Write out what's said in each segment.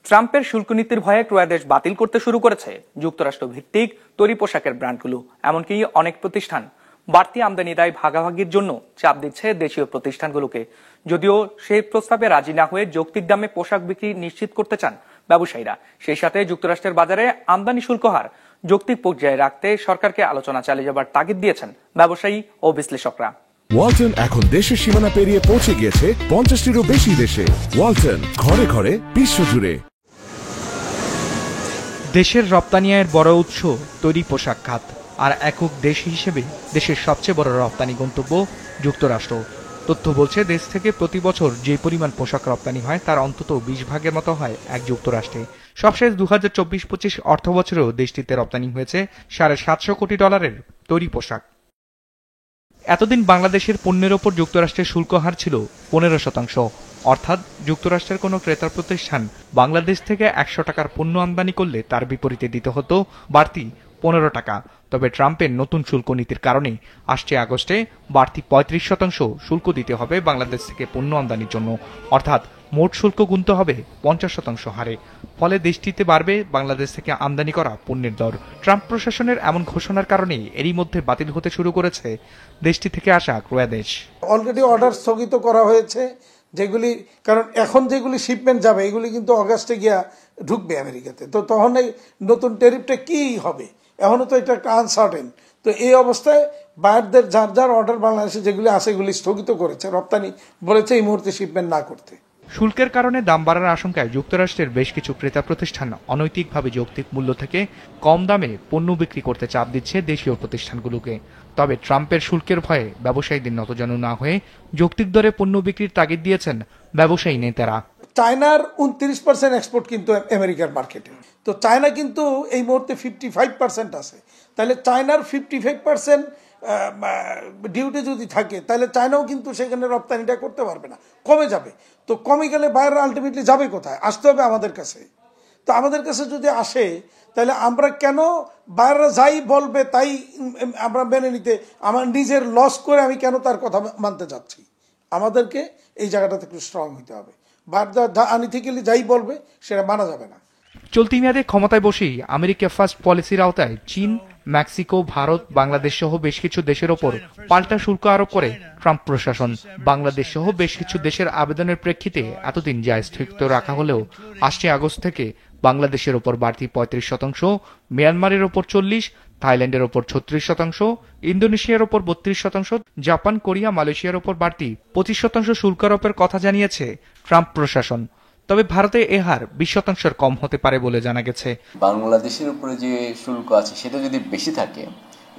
ট্রাম্পের শুল্ক নীতির ভয়ে ক্রয় দেশ বাতিল করতে শুরু করেছে যুক্তরাষ্ট্র ভিত্তিক তৈরি পোশাকের ব্র্যান্ডগুলো। এমনকি অনেক প্রতিষ্ঠান বাড়তি আমদানি দায় ভাগাভাগির জন্য চাপ দিচ্ছে দেশীয় প্রতিষ্ঠানগুলোকে। যদিও সেই প্রস্তাবে রাজি না হয়ে যৌক্তিক দামে পোশাক বিক্রি নিশ্চিত করতে চান ব্যবসায়ীরা। সেই সাথে যুক্তরাষ্ট্রের বাজারে আমদানি শুল্ক হার যৌক্তিক পর্যায়ে রাখতে সরকারকে আলোচনা চালিয়ে যাবার তাগিদ দিয়েছেন ব্যবসায়ী ও বিশ্লেষকরা। ওয়ালটন এখন দেশের সীমানা পেরিয়ে পৌঁছে গিয়েছে 50টিরও বেশি দেশে। ওয়ালটন, ঘরে ঘরে বিশ্বজুড়ে। দেশের রপ্তানি আয়ের বড় উৎস তৈরি পোশাক খাত, আর একক দেশ হিসেবে দেশের সবচেয়ে বড় রপ্তানি গন্তব্য যুক্তরাষ্ট্র। তথ্য বলছে দেশ থেকে প্রতি বছর যে পরিমাণ পোশাক রপ্তানি হয় তার অন্তত 20 ভাগের মতো হয় এক যুক্তরাষ্ট্রে। সবশেষ 2024-25 অর্থ বছরেও দেশটিতে রপ্তানি হয়েছে $750 কোটি তৈরি পোশাক। এতদিন বাংলাদেশের পণ্যের ওপর যুক্তরাষ্ট্রের শুল্ক হার ছিল 15%, অর্থাৎ যুক্তরাষ্ট্রের কোনো ক্রেতা প্রতিষ্ঠান বাংলাদেশ থেকে 100 টাকার পণ্য আমদানি করলে তার বিপরীতে দিতে হতো বাড়তি 15 টাকা। তবে ট্রাম্পের নতুন শুল্ক নীতির কারণে আসছে আগস্টে বাড়তি 35% শুল্ক দিতে হবে বাংলাদেশ থেকে পণ্য আমদানির জন্য, অর্থাৎ মোট শুল্ক গুনতে হবে 50% হারে। ফলে দেশটিতে বাড়বে বাংলাদেশ থেকে আমদানি করা পণ্যের দর। ট্রাম্প প্রশাসনের এমন ঘোষণার কারণে এরই মধ্যে বাতিল হতে শুরু করেছে দেশটি থেকে আসা ক্রয়াদেশ। অলরেডি অর্ডার স্থগিত করা হয়েছে যেগুলি, কারণ এখন যেগুলি শিপমেন্ট যাবে এগুলি কিন্তু অগাস্টে গিয়া ঢুকবে আমেরিকাতে। তো তখন এই নতুন ট্যারিফটা কি হবে এখনো তো এটা একটা আনসার্টেন। তো এই অবস্থায় বায়ারদের যার যার অর্ডার বাংলাদেশে যেগুলি আছে এগুলি স্থগিত করেছে, রপ্তানি বলেছে এই মুহূর্তে শিপমেন্ট না করতে। শুল্কের কারণে দাম বাড়ার আশঙ্কায় যুক্তরাষ্ট্রের বেশ কিছু ক্রেতা প্রতিষ্ঠান অনৈতিকভাবে যৌক্তিক মূল্য থেকে কম দামে পণ্য বিক্রি করতে চাপ দিচ্ছে দেশীয় প্রতিষ্ঠানগুলোকে। তবে ট্রাম্পের শুল্কের ভয়ে ব্যবসায়ীদের নতজানু না হয়ে যৌক্তিক দরে পণ্য বিক্রির তাগিদ দিয়েছেন ব্যবসায়ী নেতারা। চায়নার 29% এক্সপোর্ট কিন্তু আমেরিকার মার্কেটে। তো চায়না কিন্তু এই মুহূর্তে 55% আছে। তাহলে চায়নার 55% ডিউটি যদি থাকে তাহলে চায়নাও কিন্তু সেখানে রপ্তানিটা করতে পারবে না, কমে যাবে। তো কমে গেলে বাইরে আলটিমেটলি যাবে কোথায়? আসতে হবে আমাদের কাছে। তো আমাদের কাছে যদি আসে তাহলে আমরা কেন বাইরে যাই বলবে তাই আমরা মেনে নিতে, আমার নিজের লস করে আমি কেন তার কথা মানতে যাচ্ছি? আমাদেরকে এই জায়গাটাতে একটু স্ট্রং হতে হবে। আনইথিক্যালি যাই বলবে সেটা মানা যাবে না। চলতি মেয়াদে ক্ষমতায় বসেই আমেরিকা ফার্স্ট পলিসির আওতায় চীন, মেক্সিকো, ভারত, বাংলাদেশ সহ বেশ কিছু দেশের ওপর পাল্টা শুল্ক আরোপ করে ট্রাম্প প্রশাসন। বাংলাদেশ সহ বেশ কিছু দেশের আবেদনের প্রেক্ষিতে এতদিন যা স্থগিত রাখা হলেও আসছে আগস্ট থেকে বাংলাদেশের ওপর বাড়তি 35%, মিয়ানমারের ওপর 40%, থাইল্যান্ডের ওপর 36%, ইন্দোনেশিয়ার ওপর 32%, জাপান, কোরিয়া, মালয়েশিয়ার ওপর বাড়তি 25% শুল্ক আরোপের কথা জানিয়েছে ট্রাম্প প্রশাসন। তবে ভারতে এ হার 20%-এর কম হতে পারে বলে জানা গেছে। বাংলাদেশের উপরে যে শুল্ক আছে সেটা যদি বেশি থাকে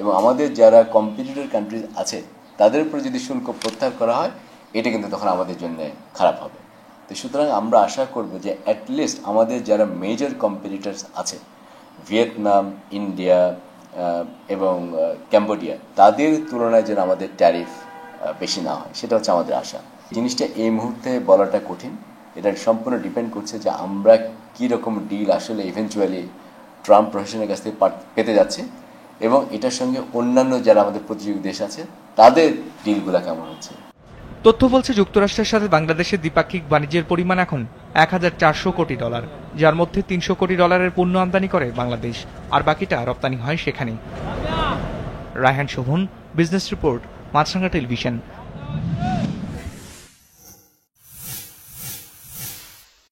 এবং আমাদের যারা কম্পিটিটর কান্ট্রিজ আছে তাদের উপরে যদি শুল্ক প্রত্যাহার করা হয়, এটা কিন্তু তখন আমাদের জন্য খারাপ হবে। তো সুতরাং আমরা আশা করব যে অ্যাটলিস্ট আমাদের যারা মেজর কম্পিটিটরস আছে, ভিয়েতনাম, ইন্ডিয়া এবং ক্যাম্বোডিয়া, তাদের তুলনায় যেন আমাদের ট্যারিফ বেশি না হয়, সেটা হচ্ছে আমাদের আশা। জিনিসটা এই মুহূর্তে বলাটা কঠিন, এটা সম্পূর্ণ ডিপেন্ড করছে যে আমরা কি রকম ডিল আসলে ইভেন্চুয়ালি ট্রাম্প প্রশাসনের কাছ থেকে পেতে যাচ্ছে এবং এটার সঙ্গে অন্যান্য যারা আমাদের প্রতিযোগী দেশ আছে তাদের ডিলগুলো কেমন হচ্ছে। তথ্য বলছে যুক্তরাষ্ট্রের সাথে বাংলাদেশের দ্বিপাক্ষিক বাণিজ্যের পরিমাণ এখন $1400 কোটি, যার মধ্যে $300 কোটি পণ্য আমদানি করে বাংলাদেশ, আর বাকিটা রপ্তানি হয় সেখানে। রায়হান শোভন, বিজনেস রিপোর্ট, মাছরাঙা টেলিভিশন।